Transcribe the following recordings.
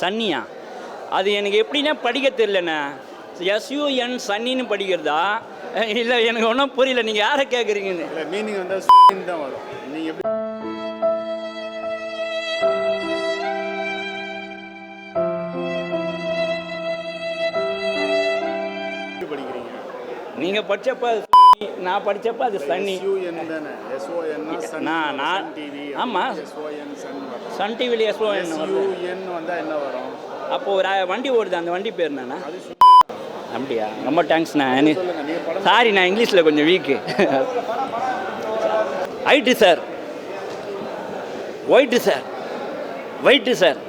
சன்னியா? அது எனக்கு எப்படின்னா படிக்க தெரியலண்ணே. SUN சன்னின்னு படிக்கிறதா இல்லை? எனக்கு ஒன்றும் புரியல. நீங்கள் யாரை கேட்குறீங்கன்னு. இல்லை, மீனிங் வந்து தான் வரும். நீங்கள் எப்படி படிக்கிறீங்க? நீங்கள் படித்தப்ப நான் படித்தப்ப அது சன்னி. நான் ஆமாம், சன் டிவியில் SON வந்தால் என்ன வரும்? அப்போது ஒரு வண்டி ஓடுது, அந்த வண்டி பேர் என்னண்ணா? அப்படியா? ரொம்ப தேங்க்ஸ்ண்ணா. சாரி, நான் இங்கிலீஷில் கொஞ்சம் week. Height sir, white sir, white sir,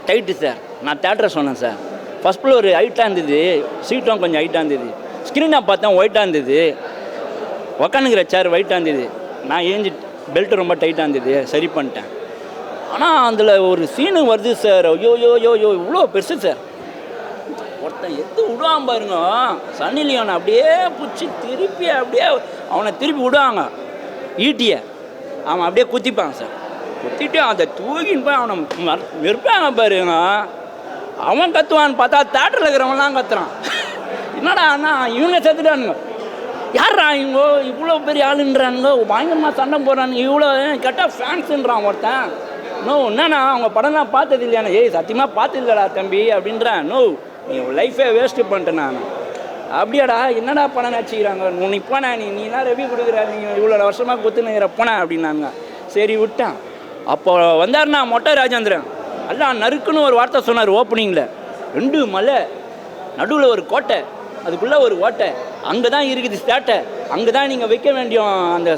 tight sir. நான் தேட்டரை சொன்னேன் சார். ஃபஸ்ட் ஃப்ளோர் ஹைட்டாக இருந்தது, சீட்டும் கொஞ்சம் ஹைட்டாக இருந்தது. ஸ்க்ரீனாக பார்த்தா ஒயிட்டாக இருந்தது, உக்காந்துக்கிற சேர் ஒயிட்டாக இருந்தது. நான் ஏஞ்சி பெல்ட்டு ரொம்ப டைட்டாக இருந்தது, சரி பண்ணிட்டேன். ஆனால் அதில் ஒரு சீனு வருது சார். ஐயோ யோ யோ யோ இவ்வளோ பெருசு சார். ஒருத்தன் எது விடுவான் பாருங்க, சன்னி லியோனை அப்படியே பிடிச்சி திருப்பி அப்படியே அவனை திருப்பி விடுவாங்க. ஈட்டியை அவன் அப்படியே குத்திப்பான் சார். குத்திட்டு அதை தூக்கின்னு போய் அவனை வெறுப்பாங்க பாருங்க. அவன் கத்துவான்னு பார்த்தா தேட்டரில் இருக்கிறவங்களாம் கத்துறான். என்னடா அண்ணா இவங்க செத்துட்டானுங்க, யாரா இவங்கோ இவ்வளோ பெரிய ஆளுன்றானுங்க, பயங்கரமாக சண்டை போடுறானுங்க, இவ்வளோ கேட்டால் ஃபேன்ஸுன்றான் ஒருத்தன். நோ, என்னண்ணா அவங்க படம்லாம் பார்த்தது இல்லையாண்ணா? ஏய் சத்தியமாக பார்த்துருக்கடா தம்பி அப்படின்றேன். நோ, நீ லைஃபே வேஸ்ட்டு பண்ணிட்டேன் நான். அப்படியாடா, என்னடா படம் நடிச்சிக்கிறாங்க, நீ போனேன், நீலாம் ரெவி கொடுக்குற, நீ இவ்வளோ வருஷமாக குத்துனுங்கிற போனேன் அப்படின்னாங்க. சரி விட்டான். அப்போ வந்தாருண்ணா மொட்டை ராஜேந்திரன். எல்லாம் நறுக்குன்னு ஒரு வார்த்தை சொன்னார் ஓப்பனிங்கில். 2 மலை நடுவில் ஒரு கோட்டை, அதுக்குள்ளே ஒரு ஓட்டை, அங்கே தான் இருக்குது ஸ்டேட்டை, அங்கே தான் நீங்கள் வைக்க வேண்டிய அந்த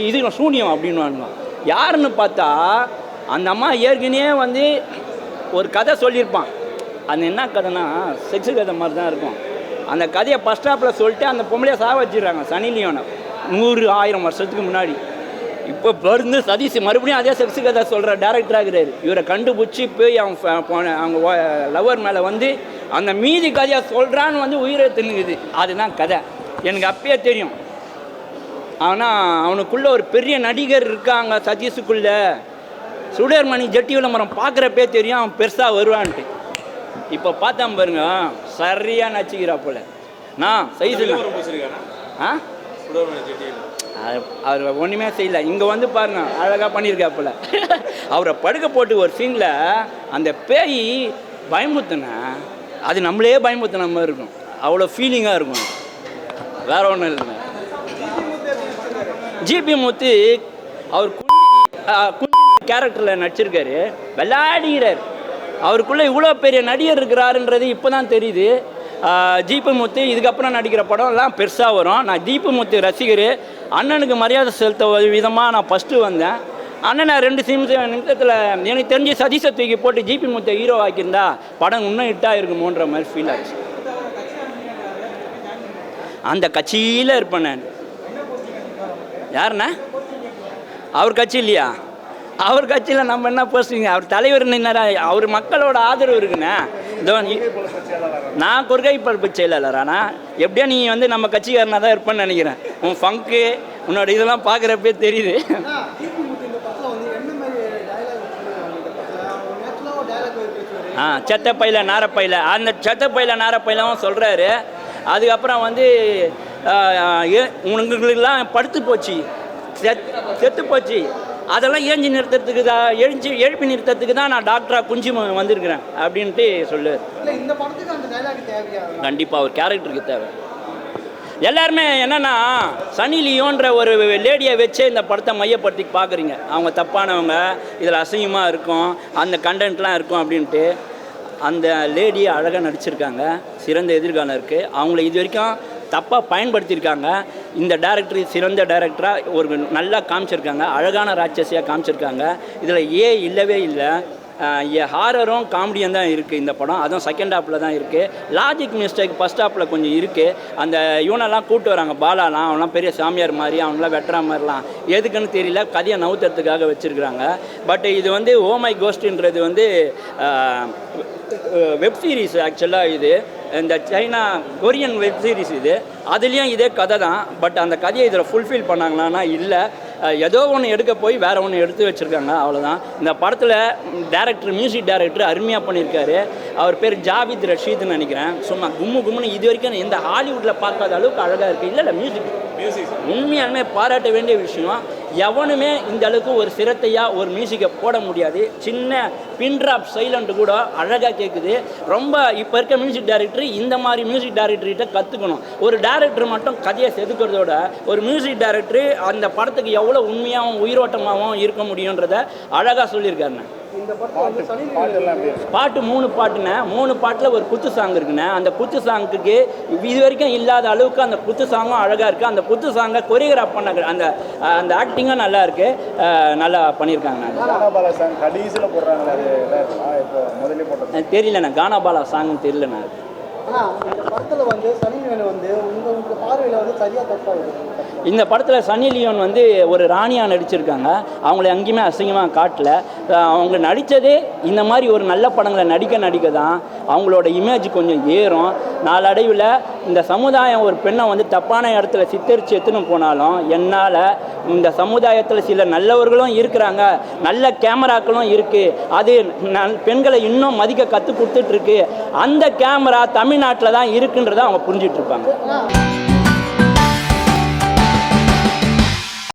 இது சூனியம் அப்படின்வானுங்க. யாருன்னு பார்த்தா அந்த அம்மா ஏற்கனவே வந்து ஒரு கதை சொல்லியிருப்பான். அது என்ன கதைனா செக்ஸு கதை மாதிரி தான் இருக்கும். அந்த கதையை ஃபஸ்ட் ஸ்டாப்பில் சொல்லிட்டு அந்த பொம்பளையை சாக வச்சிடுறாங்க சன்னி லியோனை 100,000 வருஷத்துக்கு முன்னாடி. இப்போ பிறந்து சதீஷ் மறுபடியும் அதே செக்ஸு கதை சொல்கிற டேரக்டராக இருக்கிறாரு. இவரை கண்டுபிடிச்சி போய் அவங்க லவர் மேலே வந்து அந்த மீதி கதையை சொல்கிறான்னு வந்து உயிரை தின்னுக்குது. அதுதான் கதை. எனக்கு அப்பயே தெரியும். ஆனால் அவனுக்குள்ளே ஒரு பெரிய நடிகர் இருக்காங்க சதீஷுக்குள்ளே. சுடர்மணி ஜட்டி விளம்பரம் பார்க்குறப்பே தெரியும் அவன் பெருசாக வருவான்ட்டு. இப்போ பார்த்தான் பாருங்க, சரியாக நச்சிக்கிறா போல. நான் சைஸு அவர் ஒன்றுமே செய்யலை. இங்கே வந்து பாருங்க அழகாக பண்ணியிருக்கா போல. அவரை படுக்க போட்டு ஒரு சீனில் அந்த பேய் பயமுத்துனா அது நம்மளே பயமுத்துன மாதிரி இருக்கும். அவ்வளோ ஃபீலிங்காக இருக்கும். வேற ஒன்றும் இல்லைங்க. ஜிபி முத்து அவர் குஞ்சு கேரக்டரில் நடிச்சிருக்காரு, விளையாடுகிறார். அவருக்குள்ளே இவ்வளோ பெரிய நடிகர் இருக்கிறாருன்றது இப்போ தான் தெரியுது. ஜிபி முத்து இதுக்கப்புறம் நடிக்கிற படம்லாம் பெருசாக வரும். நான் ஜிபி முத்து ரசிகர். அண்ணனுக்கு மரியாதை செலுத்த விதமாக நான் ஃபஸ்ட்டு வந்தேன். அண்ணனை 2 நிமிஷத்தில் எனக்கு தெரிஞ்சு சதீஷை தூக்கி போட்டு ஜிபி முத்தை ஹீரோ ஆக்கியிருந்தா படம் இன்னும் ஹிட்டாக இருக்குமோன்ற மாதிரி ஃபீல் ஆச்சு. அந்த கட்சியில் இருப்பேன் நான். யாருண்ணா? அவர் கட்சி இல்லையா? அவர் கட்சியில் நம்ம என்ன பேசுறீங்க? அவர் தலைவர் நின்னாரா? அவர் மக்களோட ஆதரவு இருக்குண்ணே. இதோ நான் கொள்கை பரப்பு செயலாளர். ஆனால் எப்படியா நீ வந்து நம்ம கட்சிக்காரனாக தான் இருப்பேன்னு நினைக்கிறேன். உன் ஃபங்கு உன்னோட இதெல்லாம் பார்க்குறப்பே தெரியுது. செத்தப்பையில் நாரப்பையில், அந்த செத்தப்பையில் நாரப்பையிலும் சொல்கிறாரு. அதுக்கப்புறம் வந்து உங்களுக்கெல்லாம் படுத்து போச்சு, செத்து போச்சு, அதெல்லாம் ஏஞ்சி நிறுத்துறதுக்கு தான் எழுப்பி நிறுத்துறதுக்கு தான் நான் டாக்டராக குஞ்சு வந்திருக்கிறேன் அப்படின்ட்டு சொல்லுவார். கண்டிப்பாக ஒரு கேரக்டருக்கு தேவை. எல்லாருமே என்னென்னா சன்னி லியோன்ற ஒரு லேடியை வச்சே இந்த படத்தை மையப்படுத்தி பார்க்குறீங்க. அவங்க தப்பானவங்க, இதில் அசிங்கமாக இருக்கும், அந்த கண்டென்ட்லாம் இருக்கும் அப்படின்ட்டு. அந்த லேடியை அழகாக நடிச்சிருக்காங்க, சிறந்த எதிர்காலம் இருக்குது. அவங்கள இது வரைக்கும் தப்பாக பயன்படுத்தியிருக்காங்க. இந்த டைரக்டர் சிறந்த டைரக்டராக ஒரு நல்லா காமிச்சிருக்காங்க, அழகான ராட்சசியாக காமிச்சிருக்காங்க. இதில் இல்லவே இல்லை. ஹாரரும் காமெடியும் தான் இருக்குது இந்த படம். அதுவும் செகண்ட் ஹாப்பில் தான் இருக்குது. லாஜிக் மிஸ்டேக் ஃபஸ்ட் ஹாப்பில் கொஞ்சம் இருக்குது. அந்த இவனெல்லாம் கூப்பிட்டு வராங்க, பாலாலாம், அவன்லாம் பெரிய சாமியார் மாதிரி, அவங்களாம் வெட்டுற மாதிரிலாம் எதுக்குன்னு தெரியல, கதையை நவுத்துறதுக்காக வச்சுருக்குறாங்க. பட் இது வந்து ஓ மை கோஸ்ட்ன்றது வந்து வெப் சீரிஸ். ஆக்சுவலாக இது இந்த சைனா கொரியன் வெப் சீரிஸ் இது. அதுலேயும் இதே கதை தான். பட் அந்த கதையை இதில் ஃபுல்ஃபில் பண்ணாங்களான்னா இல்லை. ஏதோ ஒன்று எடுக்க போய் வேறு ஒன்று எடுத்து வச்சுருக்காங்க, அவ்வளோதான். இந்த படத்தில் டேரக்டர், மியூசிக் டைரக்டர் அருமையாக பண்ணியிருக்காரு. அவர் பேர் ஜாவித் ரஷீத்னு நினைக்கிறேன். சும்மா கும்மு இது வரைக்கும் எந்த ஹாலிவுட்டில் பார்க்காத அளவுக்கு அழகாக இருக்குது. இல்லை மியூசிக் உண்மையாலுமே பாராட்ட வேண்டிய விஷயம். எவனுமே இந்த அளவுக்கு ஒரு சிரத்தையாக ஒரு மியூசிக்கை போட முடியாது. சின்ன பின் ட்ராப் சைலண்ட் கூட அழகாக கேட்குது. ரொம்ப இப்போ இருக்க மியூசிக் டைரக்டர் இந்த மாதிரி மியூசிக் டைரக்டர்கிட்ட கற்றுக்கணும். ஒரு டைரக்டர் மட்டும் கதையை செதுக்கிறதோட ஒரு மியூசிக் டைரக்டர் அந்த படத்துக்கு எவ்வளோ உண்மையாகவும் உயிரோட்டமாகவும் இருக்க முடியுன்றத அழகாக சொல்லியிருக்காருண்ணே. பாட்டு 3 பாட்டுண்ணே. 3 பாட்டில் ஒரு குத்து சாங் இருக்குண்ணே. அந்த குத்து சாங்குக்கு இது வரைக்கும் இல்லாத அளவுக்கு அந்த குத்து சாங்கும் அழகாக இருக்குது. அந்த குத்து சாங்கை கொரியோகிராஃப் பண்ண அந்த அந்த ஆக்டிங்கும் நல்லா இருக்குது, நல்லா பண்ணியிருக்காங்க. தெரியலண்ணே, கானாபாலா சாங் தெரியலண்ணே. இந்த படத்தில் வந்து சனி லியோன் வந்து உங்கள் பார்வையில் வந்து சரியாக தப்பாக இந்த படத்தில் சன்னி லியோன் வந்து ஒரு ராணியாக நடிச்சிருக்காங்க. அவங்கள எங்கேயுமே அசிங்கமாக காட்டல. அவங்க நடித்ததே இந்த மாதிரி ஒரு நல்ல படங்களை நடிக்க தான் அவங்களோட இமேஜ் கொஞ்சம் ஏறும். நாளடைவில் இந்த சமுதாயம் ஒரு பெண்ணை வந்து தப்பான இடத்துல சித்தரித்து எடுத்துன்னு போனாலும் என்னால் இந்த சமுதாயத்தில் சில நல்லவர்களும் இருக்கிறாங்க, நல்ல கேமராக்களும் இருக்குது, அது பெண்களை இன்னும் மதிக்க கற்றுக் கொடுத்துட்ருக்கு. அந்த கேமரா தமிழ்நாட்டில் தான் இருக்குன்றதை அவங்க புரிஞ்சிட்ருப்பாங்க.